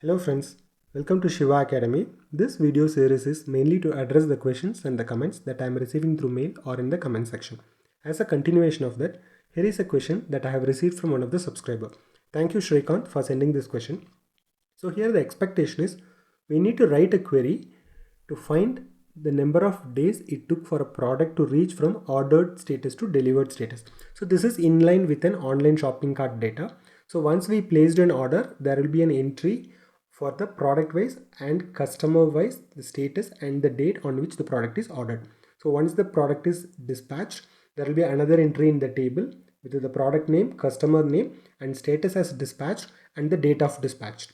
Hello friends, welcome to Shiva Academy. This video series is mainly to address the questions and the comments that I am receiving through mail or in the comment section. As a continuation of that, here is a question that I have received from one of the subscriber. Thank you Shrikant for sending this question. So here the expectation is we need to write a query to find the number of days it took for a product to reach from ordered status to delivered status. So this is in line with an online shopping cart data. So once we placed an order, there will be an entry for the product wise and customer wise, the status and the date on which the product is ordered. So once the product is dispatched, there will be another entry in the table with the product name, customer name and status as dispatched and the date of dispatch.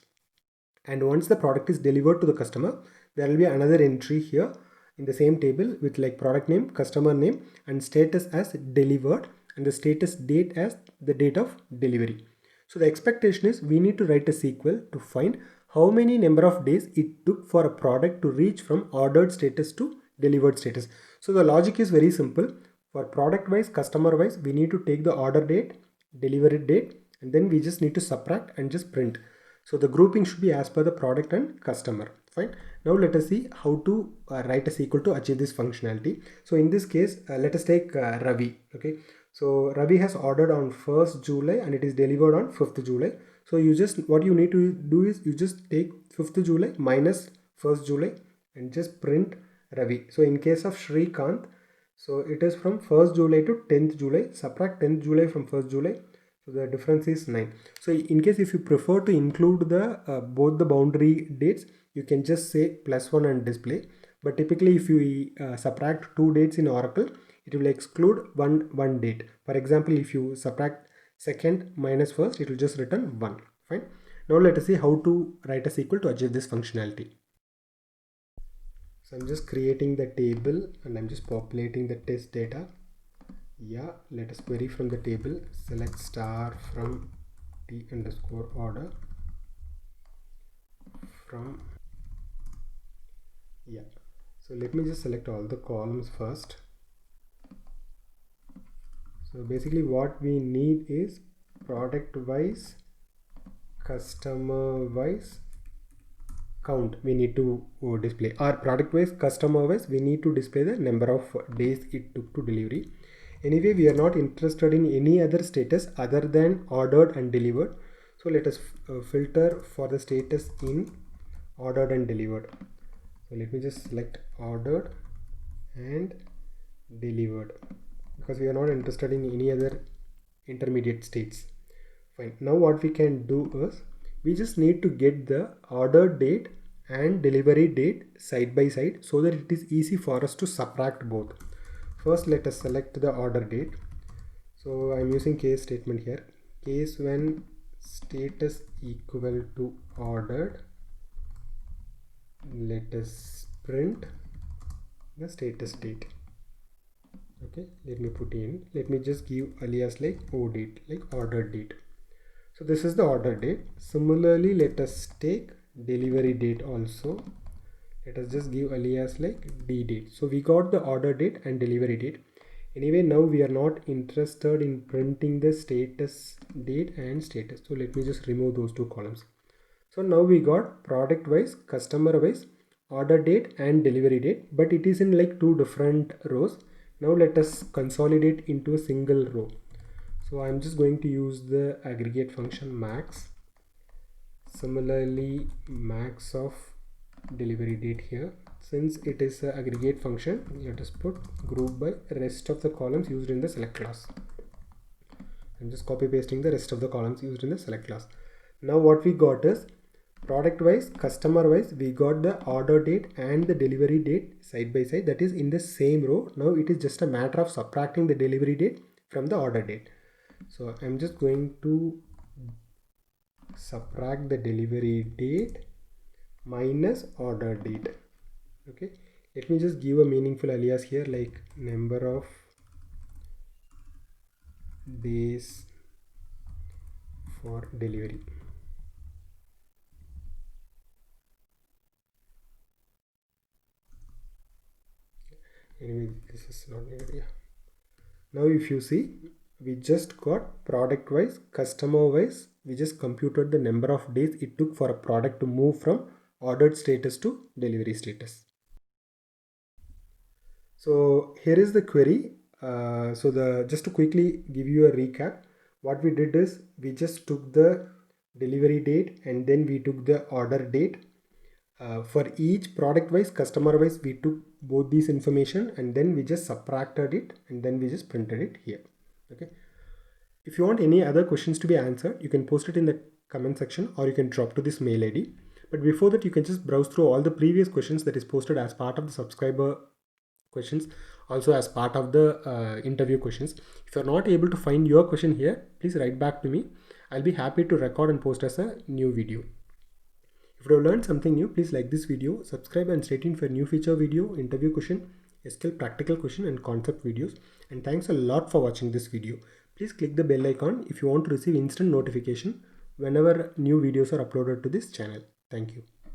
And once the product is delivered to the customer, there will be another entry here in the same table with like product name, customer name and status as delivered and the status date as the date of delivery. So the expectation is we need to write a SQL to find how many number of days it took for a product to reach from ordered status to delivered status. So the logic is very simple. For product wise, customer wise, we need to take the order date, delivery date, and then we just need to subtract and just print. So the grouping should be as per the product and customer. Fine. Now let us see how to write a SQL to achieve this functionality. So in this case, let us take Ravi. Okay. So Ravi has ordered on 1st July and it is delivered on 5th July. So you just, what you need to do is you just take 5th July minus 1st July and just print Ravi. So in case of Shrikant, so it is from 1st July to 10th July. Subtract 10th July from 1st July. So the difference is 9. So in case if you prefer to include the both the boundary dates, you can just say +1 and display. But typically if you subtract two dates in Oracle, it will exclude one date. For example, if you subtract second minus first, it will just return 1. Fine. Now let us see how to write a SQL to achieve this functionality. So I'm just creating the table and I'm just populating the test data. Yeah, let us query from the table. Select star from t underscore order from, yeah. So let me just select all the columns first. So basically what we need is product wise, customer wise, count we need to display, or product wise, customer wise, we need to display the number of days it took to delivery. Anyway, we are not interested in any other status other than ordered and delivered. So let us filter for the status in ordered and delivered. So let me just select ordered and delivered because we are not interested in any other intermediate states. Fine. Now what we can do is we just need to get the order date and delivery date side by side so that it is easy for us to subtract both. First let us select the order date. So I'm using case statement here. Case when status equal to ordered, let us print the status date. Okay, let me put in, let me just give alias like o date, like order date. So this is the order date. Similarly, let us take delivery date also. Let us just give alias like d date. So we got the order date and delivery date. Anyway, now we are not interested in printing the status date and status. So let me just remove those two columns. So now we got product wise, customer wise, order date and delivery date, but it is in like two different rows. Now let us consolidate into a single row. So I'm just going to use the aggregate function max. Similarly, max of delivery date here. Since it is an aggregate function, let us put group by rest of the columns used in the select class. I'm just copy pasting the rest of the columns used in the select class. Now what we got is product wise, customer wise, we got the order date and the delivery date side by side, that is in the same row. Now it is just a matter of subtracting the delivery date from the order date. So I'm just going to subtract the delivery date minus order date. Okay, let me just give a meaningful alias here like number of days for delivery. Anyway, this is not needed. Yeah. Now if you see, we just got product wise, customer wise, we just computed the number of days it took for a product to move from ordered status to delivery status. So here is the query. Just to quickly give you a recap, what we did is we just took the delivery date and then we took the order date. For each product wise, customer wise, we took both these information and then we just subtracted it and then we just printed it here. Okay. If you want any other questions to be answered, you can post it in the comment section or you can drop to this mail ID. But before that, you can just browse through all the previous questions that is posted as part of the subscriber questions, also as part of the interview questions. If you're not able to find your question here, please write back to me. I'll be happy to record and post as a new video. If you have learned something new, please like this video, subscribe and stay tuned for a new feature video, interview question, SQL practical question and concept videos. And thanks a lot for watching this video. Please click the bell icon if you want to receive instant notification whenever new videos are uploaded to this channel. Thank you.